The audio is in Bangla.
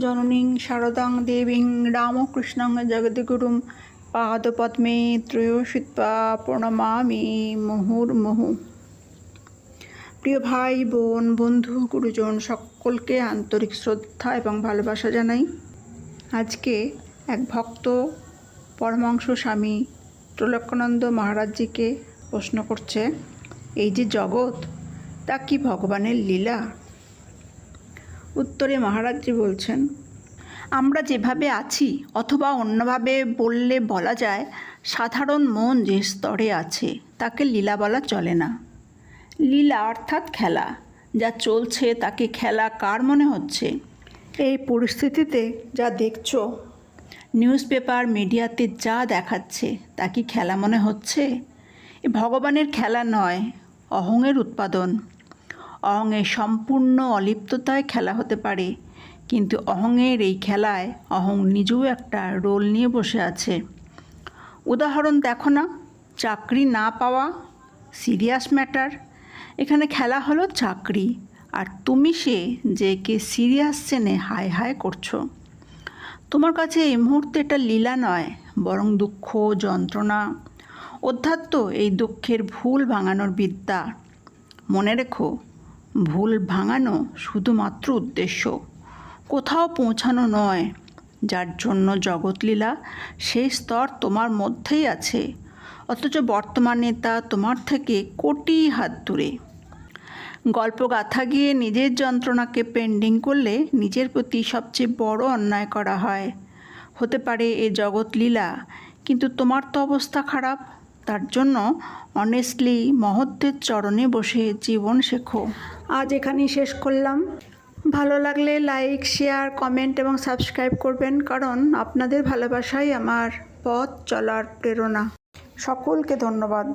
জননীং শারদাং দেবীং রামকৃষ্ণং জগদ্গুরুং পাদপদ্মে ত্রয়োষিত্বা প্রণমামি মুহুর্মুহু। প্রিয় ভাই বোন বন্ধু গুরুজন সকলকে আন্তরিক শ্রদ্ধা এবং ভালোবাসা জানাই। আজকে এক ভক্ত পরমহংস স্বামী ত্রৈলোক্যানন্দ মহারাজজিকে প্রশ্ন করছে, এই যে জগৎ তা কি ভগবানের লীলা? উত্তরে মহারাজজি বলছেন, আমরা যেভাবে আছি অথবা অন্যভাবে বললে বলা যায় সাধারণ মন যে স্তরে আছে তাকে লীলা বলা চলে না। লীলা অর্থাৎ খেলা, যা চলছে তাকে খেলা কার মনে হচ্ছে? এই পরিস্থিতিতে যা দেখছো, নিউজ পেপার মিডিয়াতে যা দেখাচ্ছে তা কি খেলা মনে হচ্ছে? এ ভগবানের খেলা নয়, অহংয়ের উৎপাদন। অহংয়ের সম্পূর্ণ অলিপ্ততায় খেলা হতে পারে, কিন্তু অহংয়ের এই খেলায় অহং নিজেও একটা রোল নিয়ে বসে আছে। উদাহরণ দেখো না, চাকরি না পাওয়া সিরিয়াস ম্যাটার। এখানে খেলা হলো চাকরি, আর তুমি সে যে কে সিরিয়াস জেনে হায় হায় করছো। তোমার কাছে এই মুহূর্তে এটা লীলা নয়, বরং দুঃখ যন্ত্রণা। অধ্যাত্ম এই দুঃখের ভুল ভাঙানোর বিদ্যা। মনে রেখো, ভুল ভাঙানো শুধুমাত্র উদ্দেশ্য, কোথাও পৌঁছানো নয়। যার জন্য জগৎলীলা সেই স্তর তোমার মধ্যেই আছে, অথচ বর্তমানে তা তোমার থেকে কোটি হাত দূরে। গল্প গাথা গিয়ে নিজের যন্ত্রণাকে পেন্ডিং করলে নিজের প্রতি সবচেয়ে বড় অন্যায় করা হয়। হতে পারে এ জগৎলীলা, কিন্তু তোমার তো অবস্থা খারাপ। তার জন্য অনেস্টলি মহত্বের চরণে বসে জীবন শেখো। আজ এখানেই শেষ করলাম। ভালো লাগলে লাইক, শেয়ার, কমেন্ট এবং সাবস্ক্রাইব করবেন, কারণ আপনাদের ভালোবাসাই আমার পথ চলার প্রেরণা। সকলকে ধন্যবাদ।